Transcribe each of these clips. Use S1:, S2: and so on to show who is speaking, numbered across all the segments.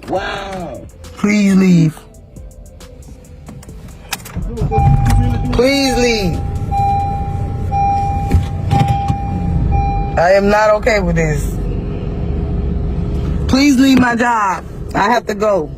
S1: Wow. Please leave. Please leave. I am not okay with this. Please leave my job. I have to go.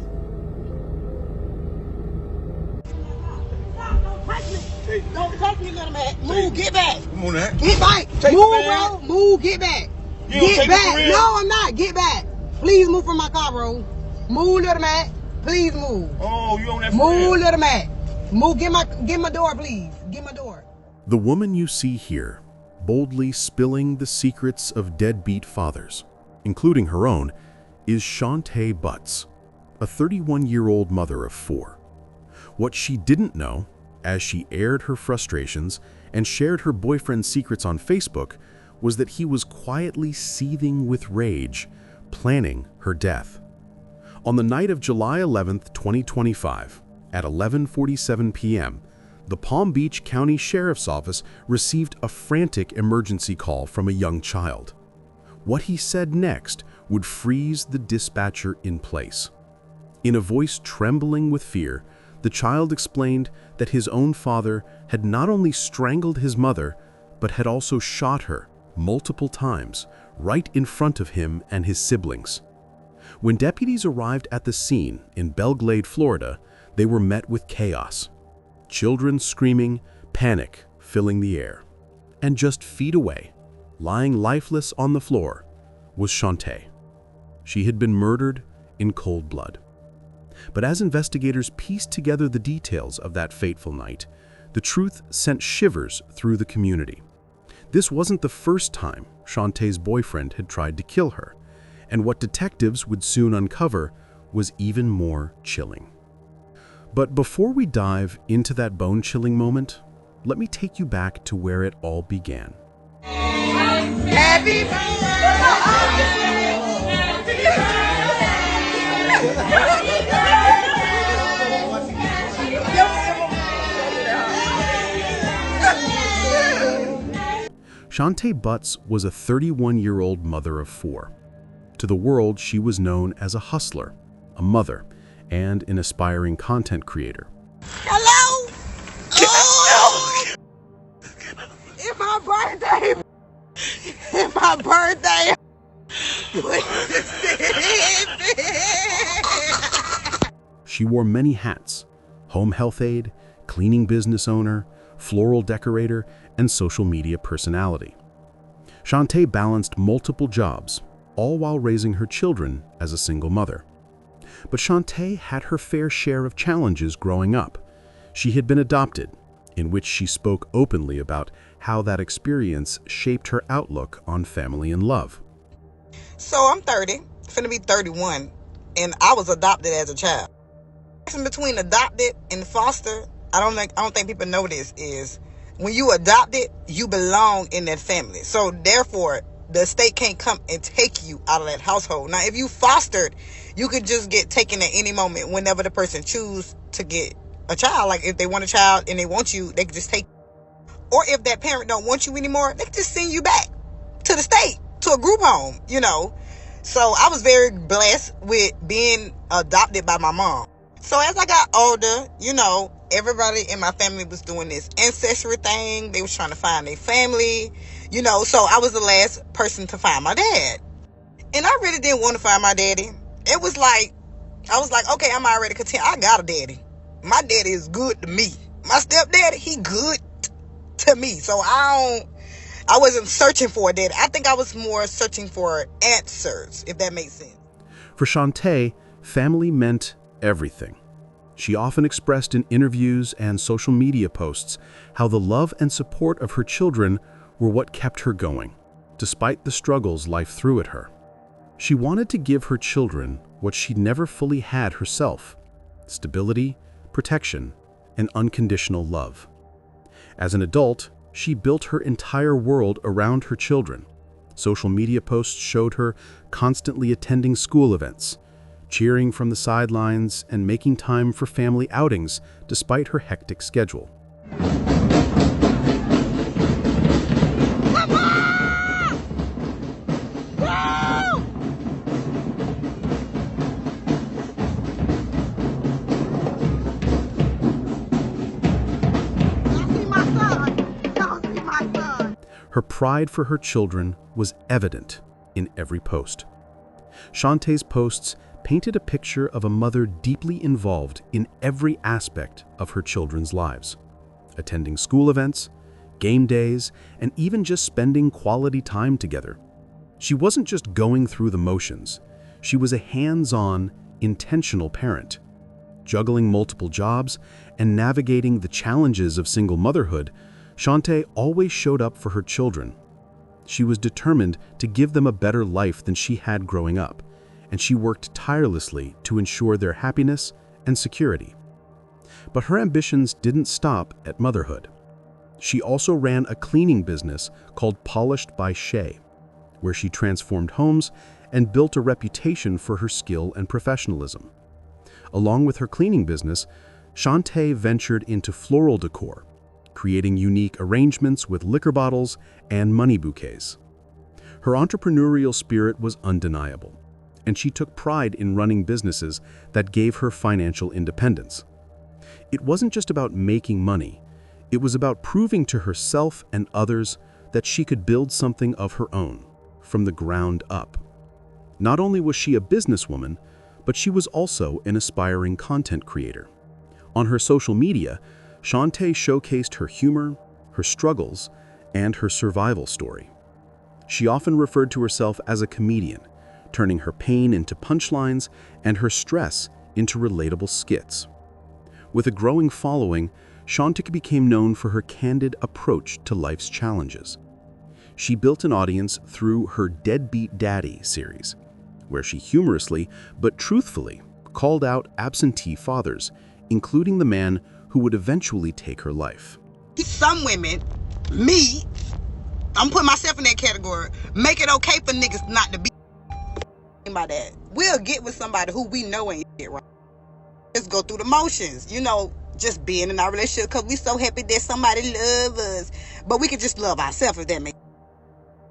S2: Don't touch me, little man. Move, get back.
S3: Come on, that.
S2: Get back. Move, bro. Move, get back. Get back. No, I'm not. Get back. Please move from my car, bro. Move, little man. Please move.
S3: Oh, you on that?
S2: Move, little man. Move. Get my door, please. Get my door.
S4: The woman you see here, boldly spilling the secrets of deadbeat fathers, including her own, is Shantae Butts, a 31-year-old mother of 4. What she didn't know, as she aired her frustrations and shared her boyfriend's secrets on Facebook, was that he was quietly seething with rage, planning her death. On the night of July 11, 2025, at 11:47 p.m., the Palm Beach County Sheriff's Office received a frantic emergency call from a young child. What he said next would freeze the dispatcher in place. In a voice trembling with fear, the child explained that his own father had not only strangled his mother, but had also shot her multiple times right in front of him and his siblings. When deputies arrived at the scene in Belle Glade, Florida, they were met with chaos. Children screaming, panic filling the air. And just feet away, lying lifeless on the floor, was Shantae. She had been murdered in cold blood. But as investigators pieced together the details of that fateful night, the truth sent shivers through the community. This wasn't the first time Shantae's boyfriend had tried to kill her, and what detectives would soon uncover was even more chilling. But before we dive into that bone-chilling moment, let me take you back to where it all began.
S2: Happy
S4: Shantae Butts was a 31-year-old mother of 4. To the world, she was known as a hustler, a mother, and an aspiring content creator.
S2: Hello? Oh! It's my birthday. It's my birthday.
S4: She wore many hats: home health aide, cleaning business owner, floral decorator, and social media personality. Shantae balanced multiple jobs, all while raising her children as a single mother. But Shantae had her fair share of challenges growing up. She had been adopted, in which she spoke openly about how that experience shaped her outlook on family and love.
S2: So I'm 30, finna be 31, and I was adopted as a child. The difference between adopted and foster, I don't think people know this, is when you adopted, you belong in that family. So therefore, the state can't come and take you out of that household. Now, if you fostered, you could just get taken at any moment whenever the person choose to get a child. Like if they want a child and they want you, they could just take you. Or if that parent don't want you anymore, they could just send you back to the state, to a group home, you know. So I was very blessed with being adopted by my mom. So as I got older, you know, everybody in my family was doing this ancestry thing. They was trying to find their family, you know. So I was the last person to find my dad. And I really didn't want to find my daddy. It was like, I was like, okay, I'm already content. I got a daddy. My daddy is good to me. My stepdaddy, he good to me. So I wasn't searching for a daddy. I think I was more searching for answers, if that makes sense.
S4: For Shantae, family meant everything. She often expressed in interviews and social media posts how the love and support of her children were what kept her going, despite the struggles life threw at her. She wanted to give her children what she never fully had herself: stability, protection, and unconditional love. As an adult, she built her entire world around her children. Social media posts showed her constantly attending school events, cheering from the sidelines, and making time for family outings despite her hectic schedule. Her pride for her children was evident in every post. Shantae's posts painted a picture of a mother deeply involved in every aspect of her children's lives, attending school events, game days, and even just spending quality time together. She wasn't just going through the motions. She was a hands-on, intentional parent. Juggling multiple jobs and navigating the challenges of single motherhood, Shantae always showed up for her children. She was determined to give them a better life than she had growing up, and she worked tirelessly to ensure their happiness and security. But her ambitions didn't stop at motherhood. She also ran a cleaning business called Polished by Shay, where she transformed homes and built a reputation for her skill and professionalism. Along with her cleaning business, Shantae ventured into floral decor, creating unique arrangements with liquor bottles and money bouquets. Her entrepreneurial spirit was undeniable, and she took pride in running businesses that gave her financial independence. It wasn't just about making money, it was about proving to herself and others that she could build something of her own, from the ground up. Not only was she a businesswoman, but she was also an aspiring content creator. On her social media, Shantae showcased her humor, her struggles, and her survival story. She often referred to herself as a comedian, turning her pain into punchlines and her stress into relatable skits. With a growing following, Shantae became known for her candid approach to life's challenges. She built an audience through her Deadbeat Daddy series, where she humorously but truthfully called out absentee fathers, including the man who would eventually take her life.
S2: Some women, me, I'm putting myself in that category, make it okay for niggas not to be by that. We'll get with somebody who we know ain't shit right. Just go through the motions, just being in our relationship because we so happy that somebody love us. But we can just love ourselves if that makes sense.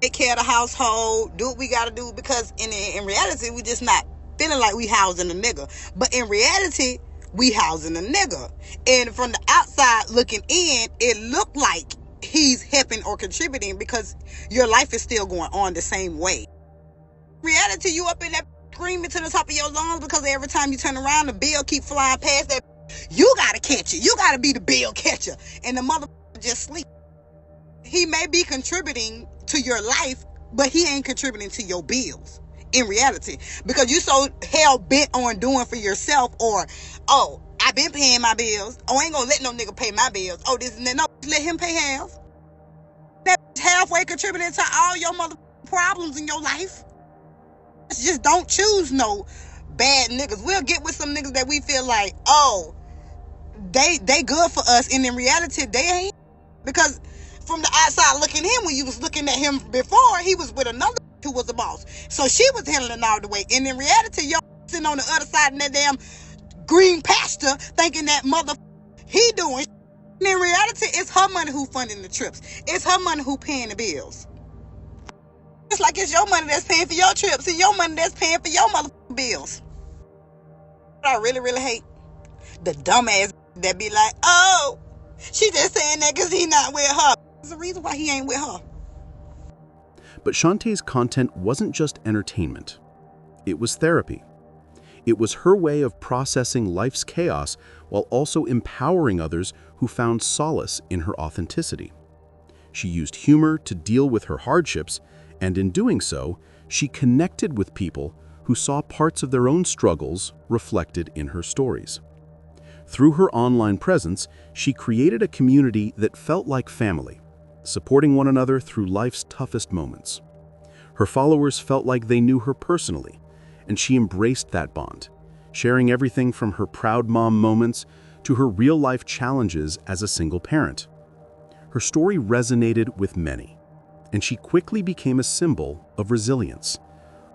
S2: Take care of the household, do what we gotta do, because in reality, we just not feeling like we housing a nigga. But in reality, we housing a nigga. And from the outside looking in, it looked like he's helping or contributing because your life is still going on the same way. In reality, you up in that screaming to the top of your lungs because every time you turn around, the bill keep flying past that. You gotta catch it. You gotta be the bill catcher. And the motherfucker just sleep. He may be contributing to your life, but he ain't contributing to your bills in reality, because you so hell bent on doing for yourself, or I've been paying my bills. I ain't gonna let no nigga pay my bills. This and that. No, let him pay half. That halfway contributing to all your mother problems in your life. Just don't choose no bad niggas. We'll get with some niggas that we feel like, they good for us, and in reality they ain't, because from the outside looking in, when you was looking at him before, he was with another who was a boss. So she was handling all the way. And in reality, y'all sitting on the other side in that damn green pasture thinking that mother he doing. And in reality, it's her money who funding the trips. It's her money who paying the bills. It's like it's your money that's paying for your trips and your money that's paying for your motherfucking bills. What I really, really hate, the dumbass that be like, she just saying that because he not with her. There's a reason why he ain't with her.
S4: But Shantae's content wasn't just entertainment. It was therapy. It was her way of processing life's chaos while also empowering others who found solace in her authenticity. She used humor to deal with her hardships, and in doing so, she connected with people who saw parts of their own struggles reflected in her stories. Through her online presence, she created a community that felt like family, supporting one another through life's toughest moments. Her followers felt like they knew her personally, and she embraced that bond, sharing everything from her proud mom moments to her real-life challenges as a single parent. Her story resonated with many, and she quickly became a symbol of resilience,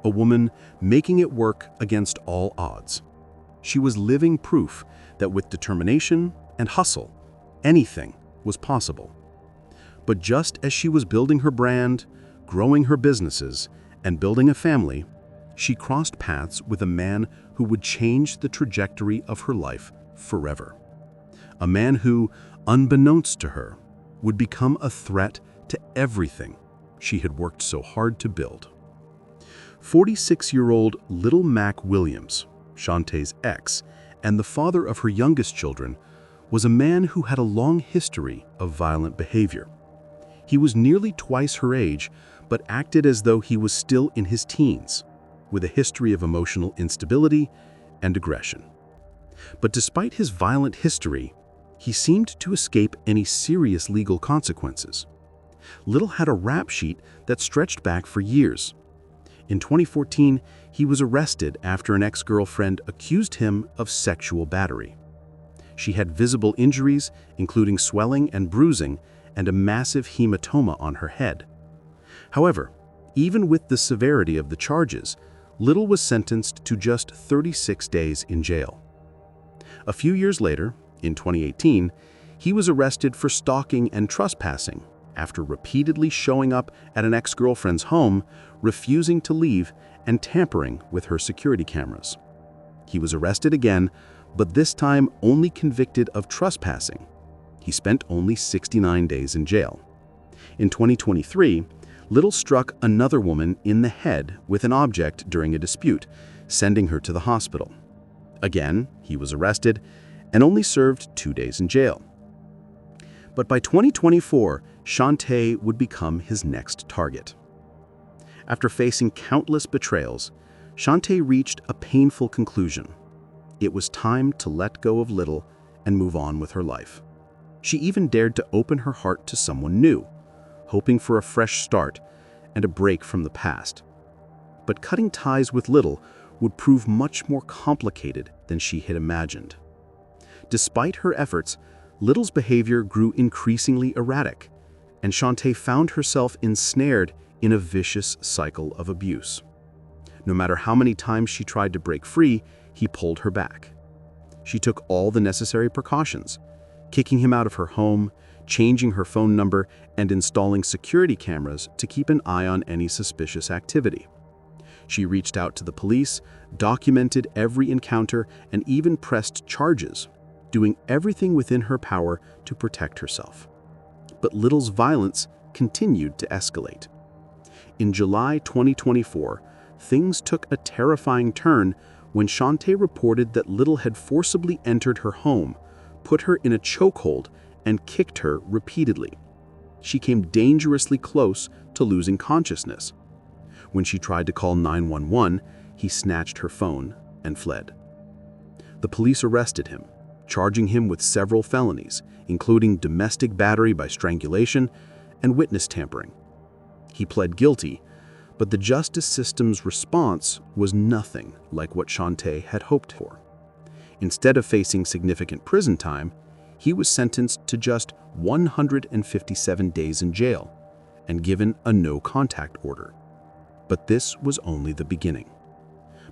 S4: a woman making it work against all odds. She was living proof that with determination and hustle, anything was possible. But just as she was building her brand, growing her businesses, and building a family, she crossed paths with a man who would change the trajectory of her life forever. A man who, unbeknownst to her, would become a threat to everything she had worked so hard to build. 46-year-old Little Mac Williams, Shantae's ex, and the father of her youngest children, was a man who had a long history of violent behavior. He was nearly twice her age, but acted as though he was still in his teens, with a history of emotional instability and aggression. But despite his violent history, he seemed to escape any serious legal consequences. Little had a rap sheet that stretched back for years. In 2014, he was arrested after an ex-girlfriend accused him of sexual battery. She had visible injuries, including swelling and bruising, and a massive hematoma on her head. However, even with the severity of the charges, Little was sentenced to just 36 days in jail. A few years later, in 2018, he was arrested for stalking and trespassing after repeatedly showing up at an ex-girlfriend's home, refusing to leave, and tampering with her security cameras. He was arrested again, but this time only convicted of trespassing. He spent only 69 days in jail. In 2023, Little struck another woman in the head with an object during a dispute, sending her to the hospital. Again, he was arrested and only served 2 days in jail. But by 2024, Shantae would become his next target. After facing countless betrayals, Shantae reached a painful conclusion. It was time to let go of Little and move on with her life. She even dared to open her heart to someone new, hoping for a fresh start and a break from the past. But cutting ties with Little would prove much more complicated than she had imagined. Despite her efforts, Little's behavior grew increasingly erratic, and Shantae found herself ensnared in a vicious cycle of abuse. No matter how many times she tried to break free, he pulled her back. She took all the necessary precautions, kicking him out of her home, changing her phone number, and installing security cameras to keep an eye on any suspicious activity. She reached out to the police, documented every encounter, and even pressed charges, doing everything within her power to protect herself. But Little's violence continued to escalate. In July 2024, things took a terrifying turn when Shantae reported that Little had forcibly entered her home, put her in a chokehold, and kicked her repeatedly. She came dangerously close to losing consciousness. When she tried to call 911, he snatched her phone and fled. The police arrested him, charging him with several felonies, including domestic battery by strangulation and witness tampering. He pled guilty, but the justice system's response was nothing like what Shantae had hoped for. Instead of facing significant prison time, he was sentenced to just 157 days in jail and given a no-contact order. But this was only the beginning.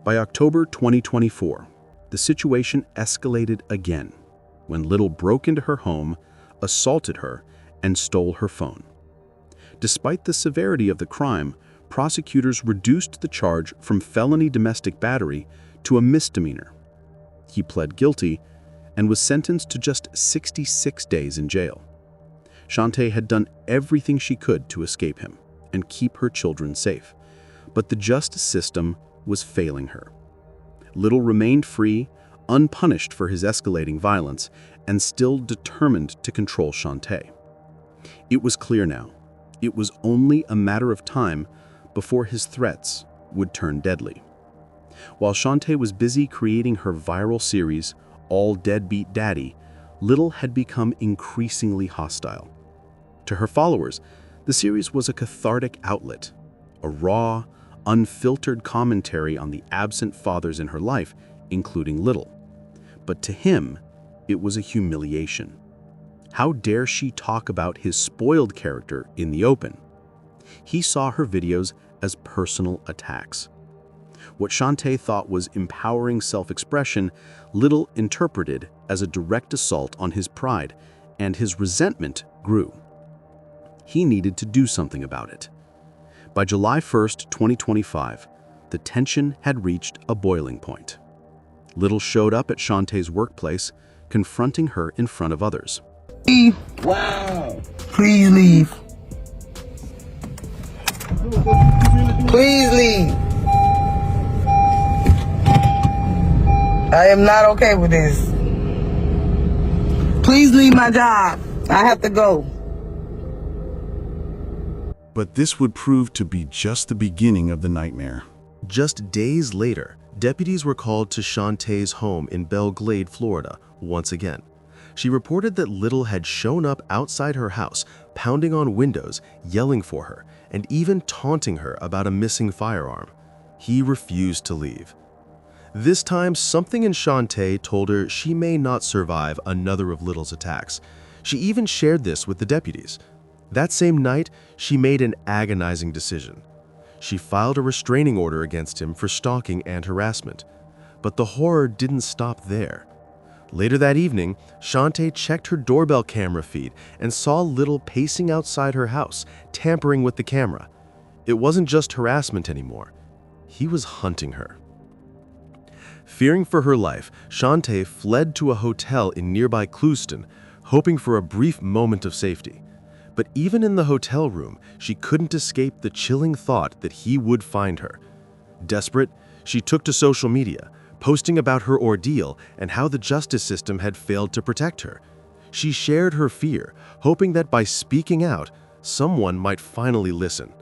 S4: By October 2024, the situation escalated again when Little broke into her home, assaulted her, and stole her phone. Despite the severity of the crime, prosecutors reduced the charge from felony domestic battery to a misdemeanor. He pled guilty and was sentenced to just 66 days in jail. Shantae had done everything she could to escape him and keep her children safe, but the justice system was failing her. Little remained free, unpunished for his escalating violence, and still determined to control Shantae. It was clear now. It was only a matter of time before his threats would turn deadly. While Shantae was busy creating her viral series, All Deadbeat Daddy, Little had become increasingly hostile. To her followers, the series was a cathartic outlet, a raw, unfiltered commentary on the absent fathers in her life, including Little. But to him, it was a humiliation. How dare she talk about his spoiled character in the open? He saw her videos as personal attacks. What Shantae thought was empowering self-expression, Little interpreted as a direct assault on his pride, and his resentment grew. He needed to do something about it. By July 1st, 2025, the tension had reached a boiling point. Little showed up at Shantae's workplace, confronting her in front of others.
S1: Wow. Please leave. Please leave. I am not okay with this. Please leave my job. I have to go.
S4: But this would prove to be just the beginning of the nightmare.
S3: Just days later, deputies were called to Shantae's home in Belle Glade, Florida, once again. She reported that Little had shown up outside her house, pounding on windows, yelling for her, and even taunting her about a missing firearm. He refused to leave. This time, something in Shantae told her she may not survive another of Little's attacks. She even shared this with the deputies. That same night, she made an agonizing decision. She filed a restraining order against him for stalking and harassment. But the horror didn't stop there. Later that evening, Shantae checked her doorbell camera feed and saw Little pacing outside her house, tampering with the camera. It wasn't just harassment anymore. He was hunting her. Fearing for her life, Shantae fled to a hotel in nearby Clewiston, hoping for a brief moment of safety. But even in the hotel room, she couldn't escape the chilling thought that he would find her. Desperate, she took to social media, posting about her ordeal and how the justice system had failed to protect her. She shared her fear, hoping that by speaking out, someone might finally listen.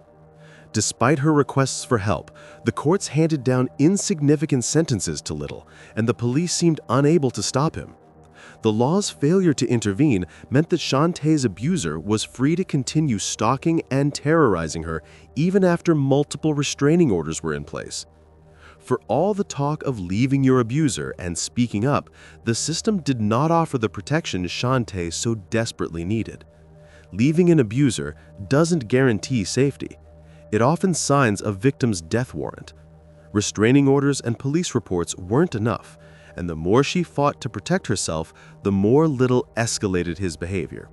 S3: Despite her requests for help, the courts handed down insignificant sentences to Little, and the police seemed unable to stop him. The law's failure to intervene meant that Shantae's abuser was free to continue stalking and terrorizing her even after multiple restraining orders were in place. For all the talk of leaving your abuser and speaking up, the system did not offer the protection Shantae so desperately needed. Leaving an abuser doesn't guarantee safety. It often signs a victim's death warrant. Restraining orders and police reports weren't enough, and the more she fought to protect herself, the more Little escalated his behavior.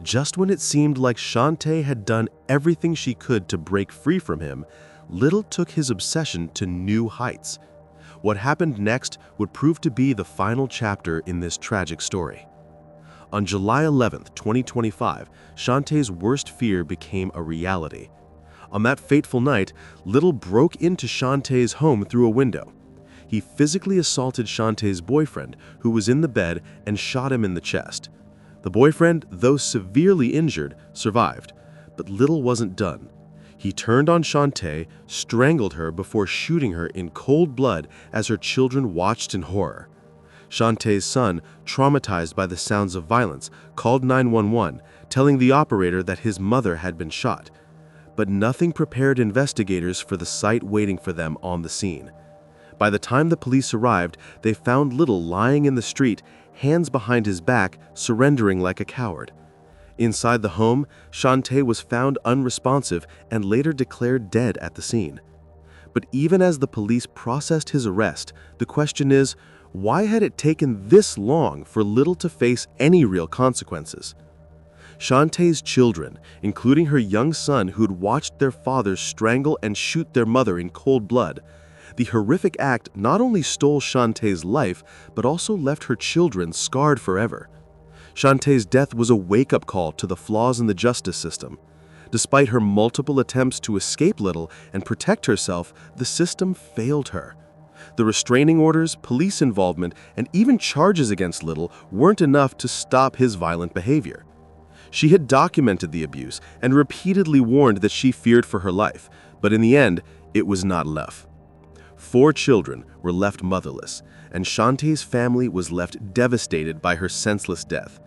S3: Just when it seemed like Shantae had done everything she could to break free from him, Little took his obsession to new heights. What happened next would prove to be the final chapter in this tragic story. On July 11, 2025, Shantae's worst fear became a reality. On that fateful night, Little broke into Shantae's home through a window. He physically assaulted Shantae's boyfriend, who was in the bed, and shot him in the chest. The boyfriend, though severely injured, survived, but Little wasn't done. He turned on Shantae, strangled her before shooting her in cold blood as her children watched in horror. Shantae's son, traumatized by the sounds of violence, called 911, telling the operator that his mother had been shot. But nothing prepared investigators for the sight waiting for them on the scene. By the time the police arrived, they found Little lying in the street, hands behind his back, surrendering like a coward. Inside the home, Shantae was found unresponsive and later declared dead at the scene. But even as the police processed his arrest, the question is, why had it taken this long for Little to face any real consequences? Shantae's children, including her young son who'd watched their father strangle and shoot their mother in cold blood, the horrific act not only stole Shantae's life, but also left her children scarred forever. Shantae's death was a wake-up call to the flaws in the justice system. Despite her multiple attempts to escape Little and protect herself, the system failed her. The restraining orders, police involvement, and even charges against Little weren't enough to stop his violent behavior. She had documented the abuse and repeatedly warned that she feared for her life, but in the end, it was not enough. 4 children were left motherless, and Shantae's family was left devastated by her senseless death.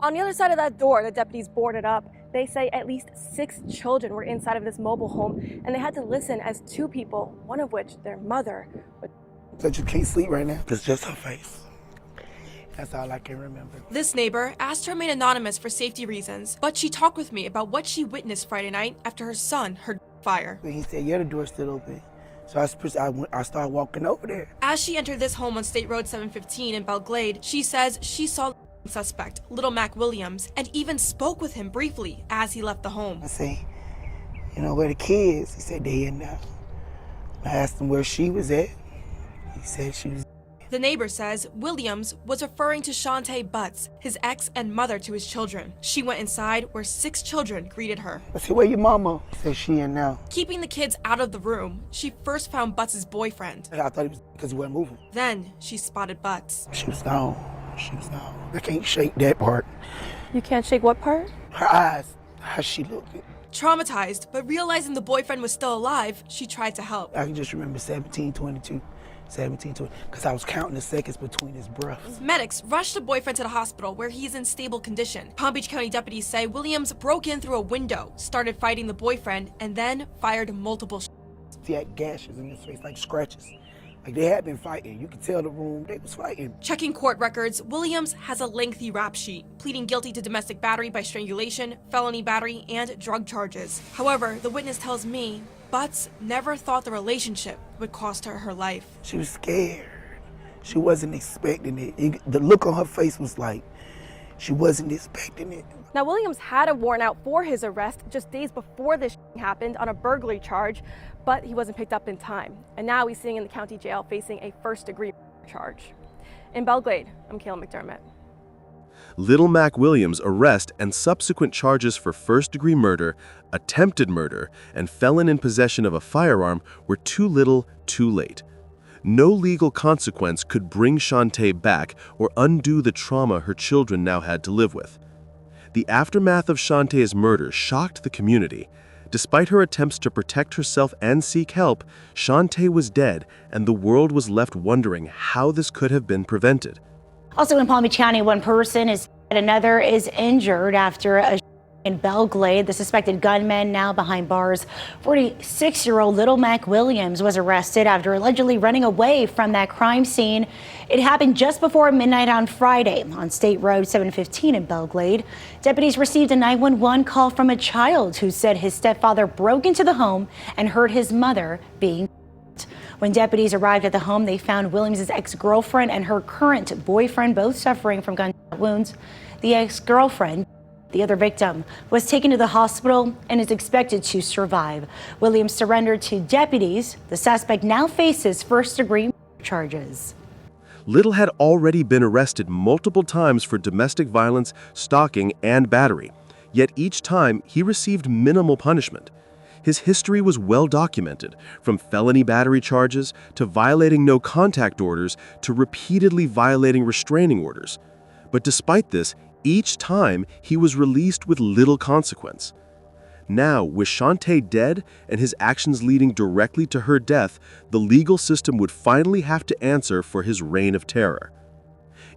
S5: On the other side of that door, the deputies boarded up. They say at least 6 children were inside of this mobile home, and they had to listen as 2 people, one of which, their mother,
S1: I just can't sleep right now. It's just her face. That's all I can remember.
S6: This neighbor asked to remain anonymous for safety reasons, but she talked with me about what she witnessed Friday night after her son heard fire.
S1: He said, yeah, the door's still open. So I started walking over there.
S6: As she entered this home on State Road 715 in Belle Glade, she says she saw the suspect, Little Mac Williams, and even spoke with him briefly as he left the home.
S1: I say, you know, where the kids? He said, they in there. I asked him where she was at. He said she was.
S6: The neighbor says Williams was referring to Shantae Butts, his ex and mother to his children. She went inside where 6 children greeted her.
S1: I said, where your mama? Said she in now.
S6: Keeping the kids out of the room, she first found Butts' boyfriend.
S1: I thought it was because he wasn't moving.
S6: Then she spotted Butts.
S1: She was gone. She was gone. I can't shake that part.
S5: You can't shake what part?
S1: Her eyes, how she looked.
S6: Traumatized, but realizing the boyfriend was still alive, she tried to help.
S1: I can just remember 17:22. 17:20, because I was counting the seconds between his breaths.
S6: Medics rushed the boyfriend to the hospital where he is in stable condition. Palm Beach County deputies say Williams broke in through a window, started fighting the boyfriend, and then fired multiple shots.
S1: He had gashes in his face, like scratches. Like they had been fighting. You could tell the room they was fighting.
S6: Checking court records, Williams has a lengthy rap sheet, pleading guilty to domestic battery by strangulation, felony battery, and drug charges. However, the witness tells me Butts never thought the relationship would cost her her life.
S1: She was scared. She wasn't expecting it. The look on her face was like she wasn't expecting it.
S5: Now, Williams had a warrant out for his arrest just days before this happened on a burglary charge, but he wasn't picked up in time. And now he's sitting in the county jail facing a first-degree charge. In Belle Glade, I'm Kayla McDermott.
S3: Little Mac Williams' arrest and subsequent charges for first-degree murder, attempted murder, and felon in possession of a firearm were too little, too late. No legal consequence could bring Shantae back or undo the trauma her children now had to live with. The aftermath of Shantae's murder shocked the community. Despite her attempts to protect herself and seek help, Shantae was dead, and the world was left wondering how this could have been prevented.
S7: Also in Palm Beach County, one person is dead, another is injured after a in Belle Glade. The suspected gunman, now behind bars, 46-year-old Little Mac Williams, was arrested after allegedly running away from that crime scene. It happened just before midnight on Friday on State Road 715 in Belle Glade. Deputies received a 911 call from a child who said his stepfather broke into the home and heard his mother being shot. When deputies arrived at the home, they found Williams' ex-girlfriend and her current boyfriend both suffering from gunshot wounds. The ex-girlfriend, the other victim, was taken to the hospital and is expected to survive. Williams surrendered to deputies. The suspect now faces first-degree charges.
S3: Little had already been arrested multiple times for domestic violence, stalking, and battery. Yet each time, he received minimal punishment. His history was well documented, from felony battery charges to violating no-contact orders to repeatedly violating restraining orders. But despite this, each time, he was released with little consequence. Now, with Shantae dead and his actions leading directly to her death, the legal system would finally have to answer for his reign of terror.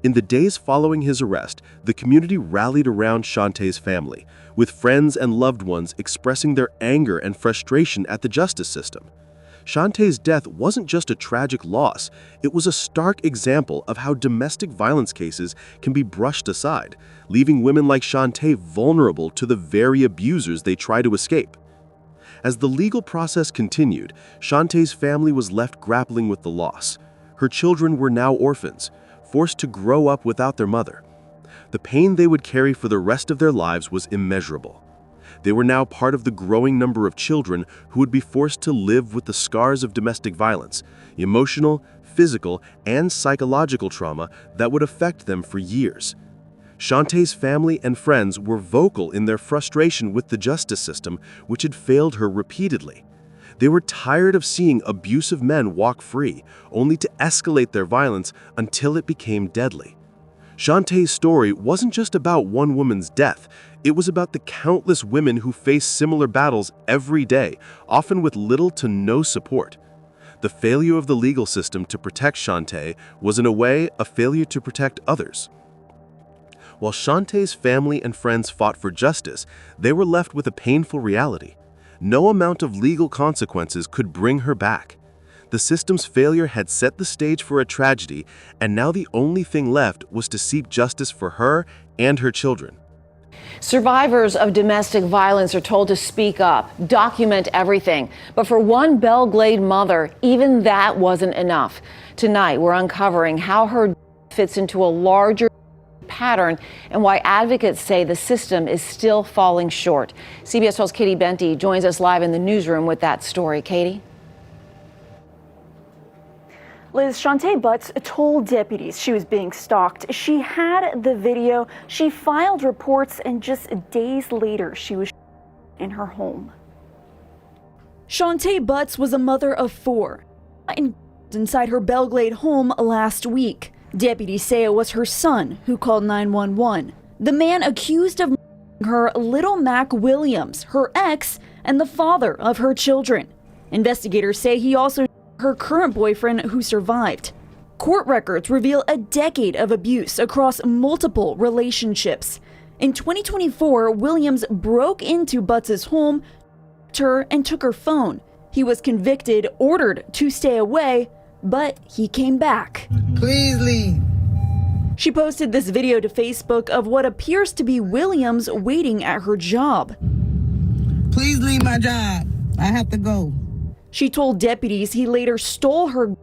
S3: In the days following his arrest, the community rallied around Shantae's family, with friends and loved ones expressing their anger and frustration at the justice system. Shantae's death wasn't just a tragic loss, it was a stark example of how domestic violence cases can be brushed aside, leaving women like Shantae vulnerable to the very abusers they try to escape. As the legal process continued, Shantae's family was left grappling with the loss. Her children were now orphans, forced to grow up without their mother. The pain they would carry for the rest of their lives was immeasurable. They were now part of the growing number of children who would be forced to live with the scars of domestic violence, emotional, physical, and psychological trauma that would affect them for years. Shantae's family and friends were vocal in their frustration with the justice system, which had failed her repeatedly. They were tired of seeing abusive men walk free, only to escalate their violence until it became deadly. Shantae's story wasn't just about one woman's death, it was about the countless women who face similar battles every day, often with little to no support. The failure of the legal system to protect Shantae was in a way a failure to protect others. While Shantae's family and friends fought for justice, they were left with a painful reality. No amount of legal consequences could bring her back. The system's failure had set the stage for a tragedy, and now the only thing left was to seek justice for her and her children.
S8: Survivors of domestic violence are told to speak up, document everything. But for one Belle Glade mother, even that wasn't enough. Tonight, we're uncovering how her fits into a larger pattern and why advocates say the system is still falling short. CBS 12's Katie Benty joins us live in the newsroom with that story. Katie?
S9: Liz, Shantae Butts told deputies she was being stalked. She had the video, she filed reports, and just days later, she was in her home. Shantae Butts was a mother of 4 inside her Belglade home last week. Deputies say it was her son who called 911. The man accused of her, Little Mac Williams, her ex, and the father of her children. Investigators say he also her current boyfriend who survived. Court records reveal a decade of abuse across multiple relationships. In 2024, Williams broke into Butts' home, her, and took her phone. He was convicted, ordered to stay away, but he came back.
S2: Please leave.
S9: She posted this video to Facebook of what appears to be Williams waiting at her job.
S2: Please leave my job. I have to go.
S9: She told deputies he later stole her.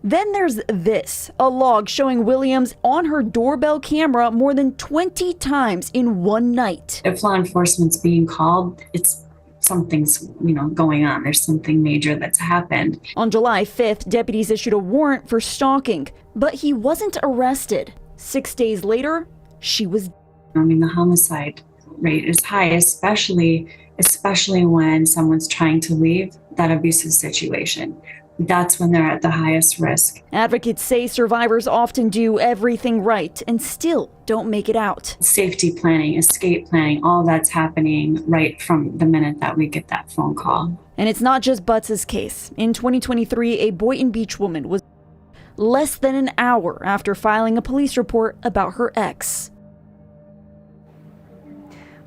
S9: Then there's this, a log showing Williams on her doorbell camera more than 20 times in one night.
S10: If law enforcement's being called, it's something's, going on. There's something major that's happened.
S9: On July 5th, deputies issued a warrant for stalking, but he wasn't arrested. 6 days later, she was.
S10: The homicide rate is high, especially when someone's trying to leave that abusive situation. That's when they're at the highest risk.
S9: Advocates say survivors often do everything right and still don't make it out.
S10: Safety planning, escape planning, all that's happening right from the minute that we get that phone call.
S9: And it's not just Butts' case. In 2023, a Boynton Beach woman was less than an hour after filing a police report about her ex.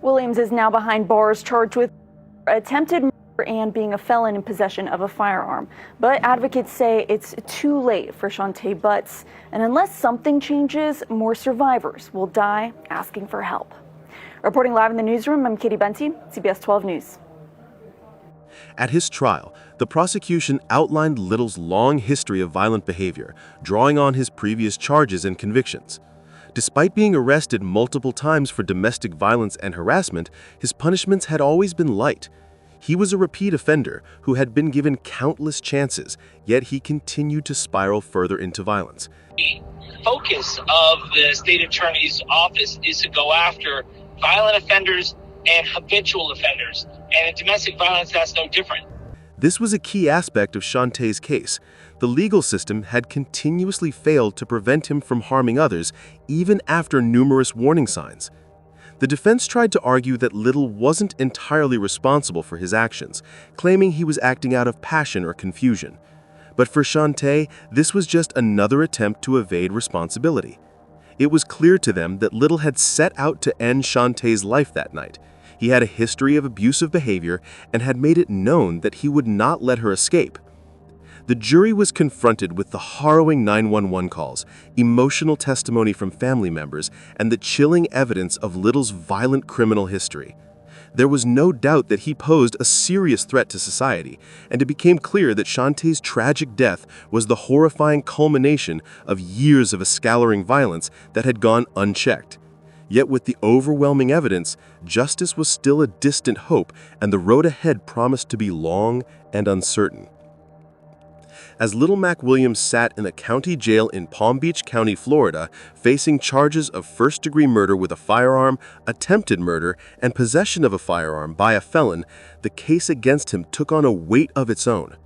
S9: Williams is now behind bars charged with attempted murder and being a felon in possession of a firearm. But advocates say it's too late for Shantae Butts, and unless something changes, more survivors will die asking for help. Reporting live in the newsroom, I'm Katie Benty, CBS 12 News.
S3: At his trial, the prosecution outlined Little's long history of violent behavior, drawing on his previous charges and convictions. Despite being arrested multiple times for domestic violence and harassment, his punishments had always been light. He was a repeat offender who had been given countless chances, yet he continued to spiral further into violence.
S11: The focus of the state attorney's office is to go after violent offenders and habitual offenders. And in domestic violence, that's no different.
S3: This was a key aspect of Shantae's case. The legal system had continuously failed to prevent him from harming others, even after numerous warning signs. The defense tried to argue that Little wasn't entirely responsible for his actions, claiming he was acting out of passion or confusion. But for Shantae, this was just another attempt to evade responsibility. It was clear to them that Little had set out to end Shantae's life that night. He had a history of abusive behavior and had made it known that he would not let her escape. The jury was confronted with the harrowing 911 calls, emotional testimony from family members, and the chilling evidence of Little's violent criminal history. There was no doubt that he posed a serious threat to society, and it became clear that Shantae's tragic death was the horrifying culmination of years of escalating violence that had gone unchecked. Yet with the overwhelming evidence, justice was still a distant hope, and the road ahead promised to be long and uncertain. As Little Mac Williams sat in a county jail in Palm Beach County, Florida, facing charges of first-degree murder with a firearm, attempted murder, and possession of a firearm by a felon, the case against him took on a weight of its own.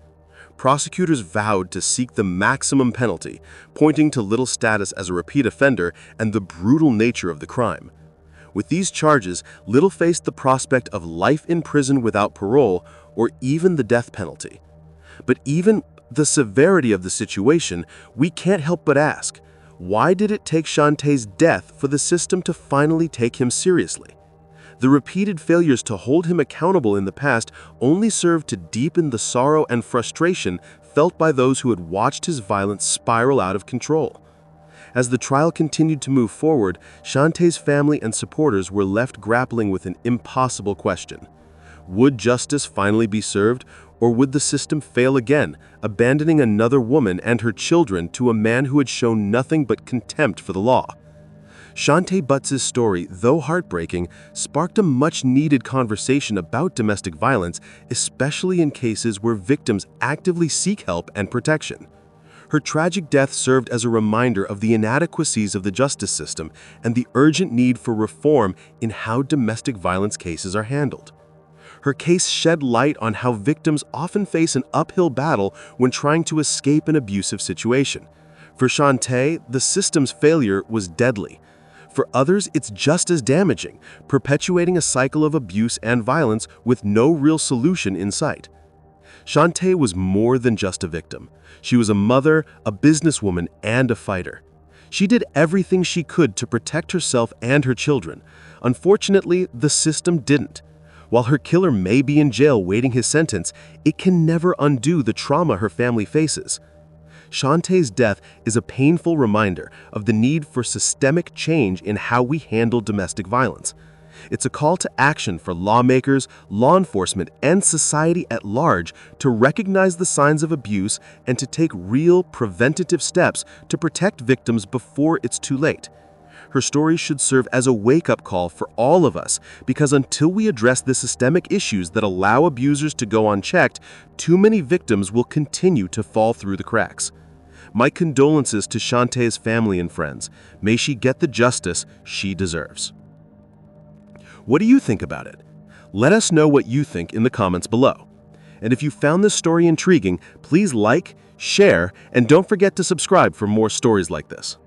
S3: Prosecutors vowed to seek the maximum penalty, pointing to Little's status as a repeat offender and the brutal nature of the crime. With these charges, Little faced the prospect of life in prison without parole or even the death penalty. But even the severity of the situation, we can't help but ask, why did it take Shantae's death for the system to finally take him seriously? The repeated failures to hold him accountable in the past only served to deepen the sorrow and frustration felt by those who had watched his violence spiral out of control. As the trial continued to move forward, Shantae's family and supporters were left grappling with an impossible question. Would justice finally be served, or would the system fail again, abandoning another woman and her children to a man who had shown nothing but contempt for the law? Shantae Butts' story, though heartbreaking, sparked a much-needed conversation about domestic violence, especially in cases where victims actively seek help and protection. Her tragic death served as a reminder of the inadequacies of the justice system and the urgent need for reform in how domestic violence cases are handled. Her case shed light on how victims often face an uphill battle when trying to escape an abusive situation. For Shantae, the system's failure was deadly. For others, it's just as damaging, perpetuating a cycle of abuse and violence with no real solution in sight. Shantae was more than just a victim. She was a mother, a businesswoman, and a fighter. She did everything she could to protect herself and her children. Unfortunately, the system didn't. While her killer may be in jail waiting his sentence, it can never undo the trauma her family faces. Shantae's death is a painful reminder of the need for systemic change in how we handle domestic violence. It's a call to action for lawmakers, law enforcement, and society at large to recognize the signs of abuse and to take real preventative steps to protect victims before it's too late. Her story should serve as a wake-up call for all of us, because until we address the systemic issues that allow abusers to go unchecked, too many victims will continue to fall through the cracks. My condolences to Shantae's family and friends. May she get the justice she deserves. What do you think about it? Let us know what you think in the comments below. And if you found this story intriguing, please like, share, and don't forget to subscribe for more stories like this.